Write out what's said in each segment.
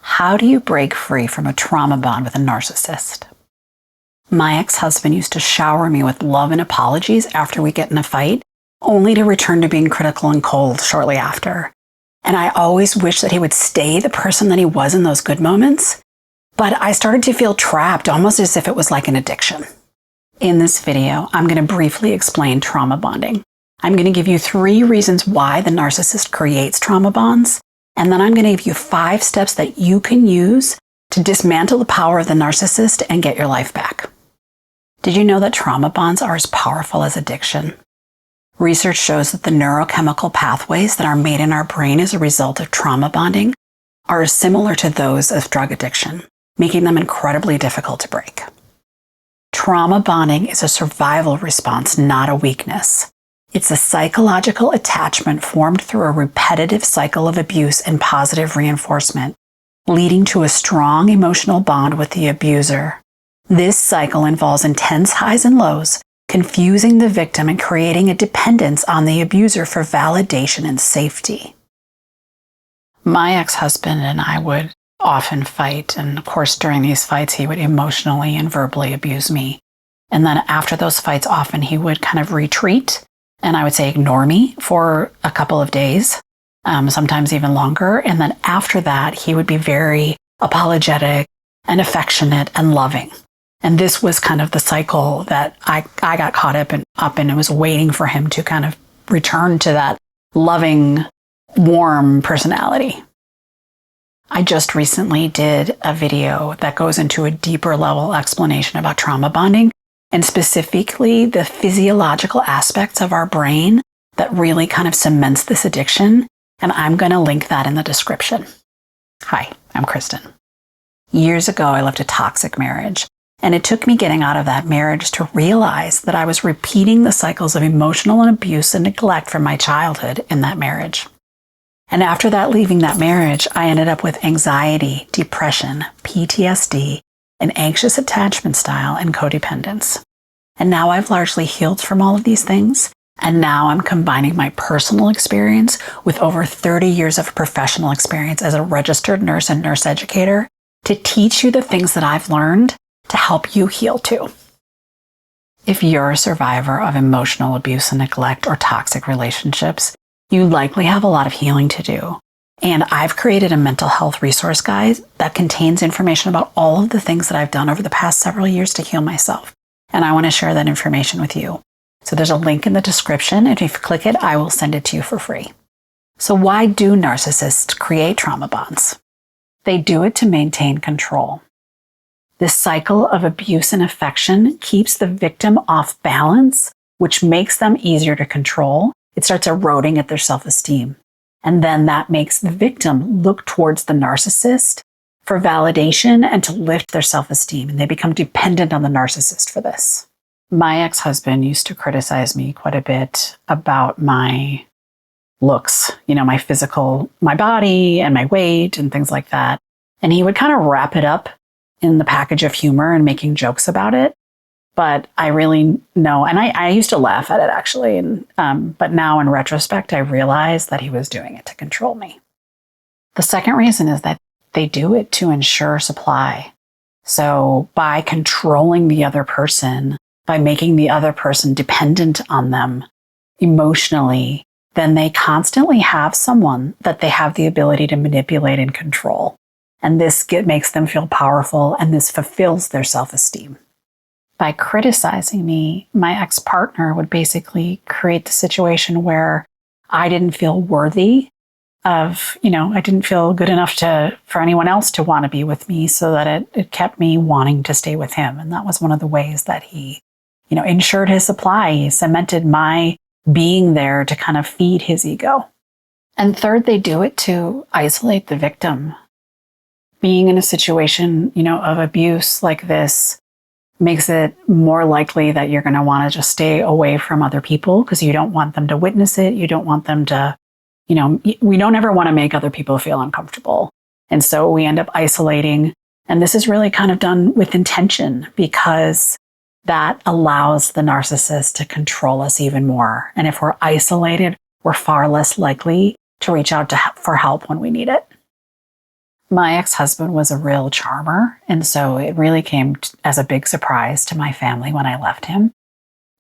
How do you break free from a trauma bond with a narcissist? My ex-husband used to shower me with love and apologies after we get in a fight, only to return to being critical and cold shortly after. And I always wished that he would stay the person that he was in those good moments, but I started to feel trapped, almost as if it was like an addiction. In this video, I'm going to briefly explain trauma bonding. I'm going to give you 3 reasons why the narcissist creates trauma bonds, and then I'm going to give you 5 steps that you can use to dismantle the power of the narcissist and get your life back. Did you know that trauma bonds are as powerful as addiction? Research shows that the neurochemical pathways that are made in our brain as a result of trauma bonding are similar to those of drug addiction, making them incredibly difficult to break. Trauma bonding is a survival response, not a weakness. It's a psychological attachment formed through a repetitive cycle of abuse and positive reinforcement, leading to a strong emotional bond with the abuser. This cycle involves intense highs and lows, confusing the victim and creating a dependence on the abuser for validation and safety. My ex-husband and I would often fight, and of course during these fights he would emotionally and verbally abuse me. And then after those fights, often he would kind of retreat, and I would say ignore me for a couple of days, sometimes even longer. And then after that, he would be very apologetic and affectionate and loving. And this was kind of the cycle that I got caught up in, and was waiting for him to kind of return to that loving, warm personality. I just recently did a video that goes into a deeper level explanation about trauma bonding, and specifically the physiological aspects of our brain that really kind of cements this addiction. And I'm going to link that in the description. Hi, I'm Kristen. Years ago, I left a toxic marriage. And it took me getting out of that marriage to realize that I was repeating the cycles of emotional and abuse and neglect from my childhood in that marriage. And after that, leaving that marriage, I ended up with anxiety, depression, PTSD, an anxious attachment style, and codependence. And now I've largely healed from all of these things. And now I'm combining my personal experience with over 30 years of professional experience as a registered nurse and nurse educator to teach you the things that I've learned to help you heal too. If you're a survivor of emotional abuse and neglect or toxic relationships, you likely have a lot of healing to do. And I've created a mental health resource guide that contains information about all of the things that I've done over the past several years to heal myself. And I want to share that information with you. So there's a link in the description, and if you click it, I will send it to you for free. So why do narcissists create trauma bonds? They do it to maintain control. This cycle of abuse and affection keeps the victim off balance, which makes them easier to control. It starts eroding at their self-esteem. And then that makes the victim look towards the narcissist for validation and to lift their self-esteem. And they become dependent on the narcissist for this. My ex-husband used to criticize me quite a bit about my looks, my physical, my body and my weight and things like that. And he would kind of wrap it up in the package of humor and making jokes about it. But I really know, and I used to laugh at it actually, but now in retrospect, I realized that he was doing it to control me. The second reason is that they do it to ensure supply. So by controlling the other person, by making the other person dependent on them emotionally, then they constantly have someone that they have the ability to manipulate and control. And this makes them feel powerful, and this fulfills their self-esteem. By criticizing me, my ex-partner would basically create the situation where I didn't feel worthy of, I didn't feel good enough for anyone else to want to be with me, so that it kept me wanting to stay with him. And that was one of the ways that he, ensured his supply. He cemented my being there to kind of feed his ego. And third, they do it to isolate the victim. Being in a situation, of abuse like this makes it more likely that you're going to want to just stay away from other people because you don't want them to witness it. You don't want them to, we don't ever want to make other people feel uncomfortable. And so we end up isolating. And this is really kind of done with intention, because that allows the narcissist to control us even more. And if we're isolated, we're far less likely to reach out for help when we need it. My ex-husband was a real charmer, and so it really came as a big surprise to my family when I left him.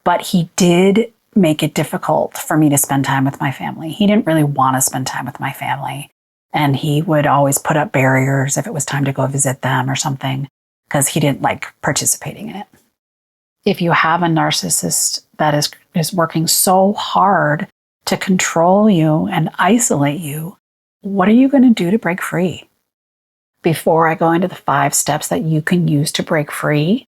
But he did make it difficult for me to spend time with my family. He didn't really want to spend time with my family, and he would always put up barriers if it was time to go visit them or something, because he didn't like participating in it. If you have a narcissist that is working so hard to control you and isolate you, what are you going to do to break free? Before I go into the 5 steps that you can use to break free,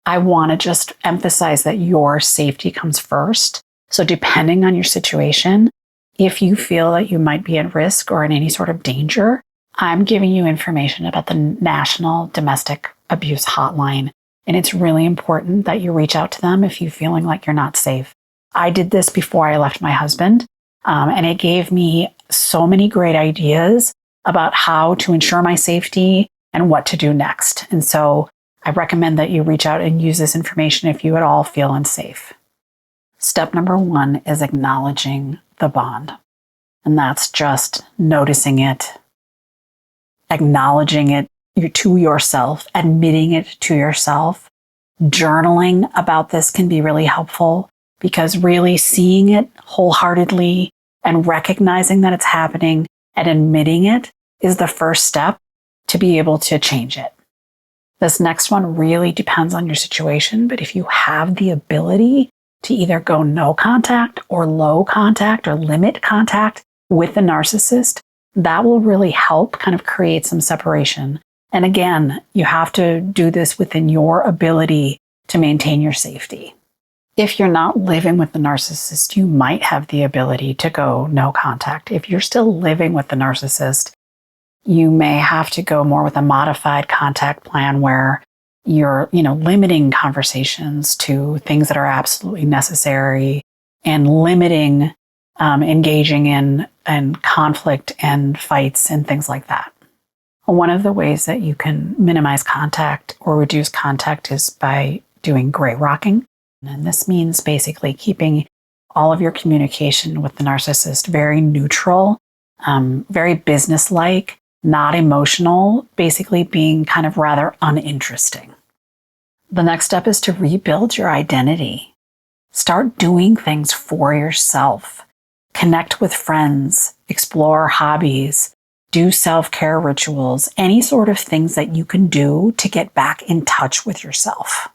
I want to just emphasize that your safety comes first. So depending on your situation, if you feel that you might be at risk or in any sort of danger, I'm giving you information about the National Domestic Abuse Hotline. And it's really important that you reach out to them if you're feeling like you're not safe. I did this before I left my husband, and it gave me so many great ideas about how to ensure my safety and what to do next. And so I recommend that you reach out and use this information if you at all feel unsafe. Step number 1 is acknowledging the bond. And that's just noticing it, acknowledging it to yourself, admitting it to yourself. Journaling about this can be really helpful, because really seeing it wholeheartedly and recognizing that it's happening and admitting it is the first step to be able to change it. This next one really depends on your situation, but if you have the ability to either go no contact or low contact or limit contact with the narcissist, that will really help kind of create some separation. And again, you have to do this within your ability to maintain your safety. If you're not living with the narcissist, you might have the ability to go no contact. If you're still living with the narcissist, you may have to go more with a modified contact plan where you're, limiting conversations to things that are absolutely necessary and limiting engaging in conflict and fights and things like that. One of the ways that you can minimize contact or reduce contact is by doing gray rocking. And this means basically keeping all of your communication with the narcissist very neutral, very businesslike, not emotional, basically being kind of rather uninteresting. The next step is to rebuild your identity. Start doing things for yourself. Connect with friends, explore hobbies, do self-care rituals, any sort of things that you can do to get back in touch with yourself.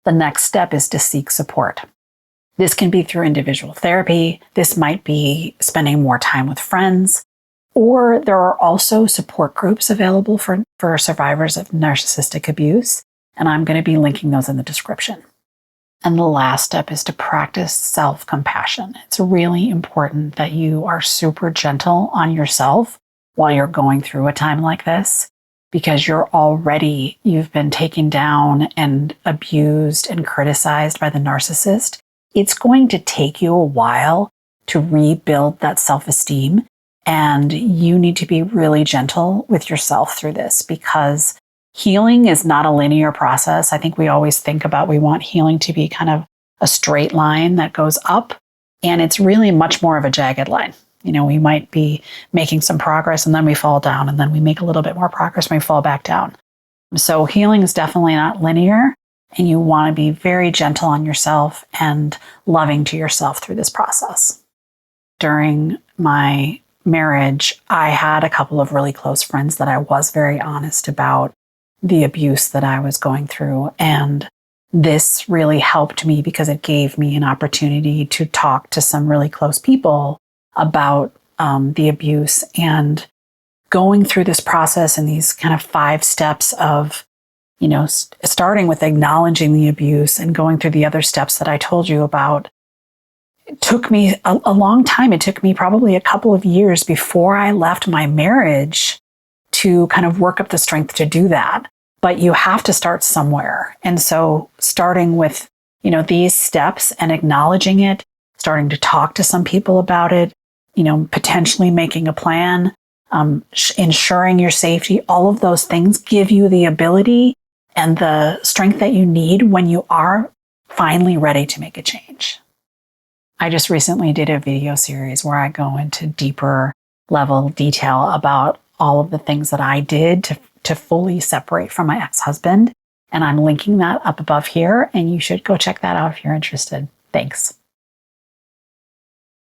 The next step is to seek support. This can be through individual therapy. This might be spending more time with friends, or there are also support groups available for survivors of narcissistic abuse, and I'm going to be linking those in the description. And the last step is to practice self-compassion. It's really important that you are super gentle on yourself while you're going through a time like this, because you've been taken down and abused and criticized by the narcissist. It's going to take you a while to rebuild that self-esteem, and you need to be really gentle with yourself through this, because healing is not a linear process. I think we always think about, we want healing to be kind of a straight line that goes up, and it's really much more of a jagged line. We might be making some progress and then we fall down, and then we make a little bit more progress and we fall back down. So healing is definitely not linear, and you want to be very gentle on yourself and loving to yourself through this process. During my marriage, I had a couple of really close friends that I was very honest about the abuse that I was going through. And this really helped me because it gave me an opportunity to talk to some really close people about the abuse, and going through this process and these kind of 5 steps of, starting with acknowledging the abuse and going through the other steps that I told you about. It took me a long time. It took me probably a couple of years before I left my marriage to kind of work up the strength to do that. But you have to start somewhere. And so starting with, these steps and acknowledging it, starting to talk to some people about it, potentially making a plan, ensuring your safety, all of those things give you the ability and the strength that you need when you are finally ready to make a change. I just recently did a video series where I go into deeper level detail about all of the things that I did to fully separate from my ex-husband. And I'm linking that up above here, and you should go check that out if you're interested. Thanks.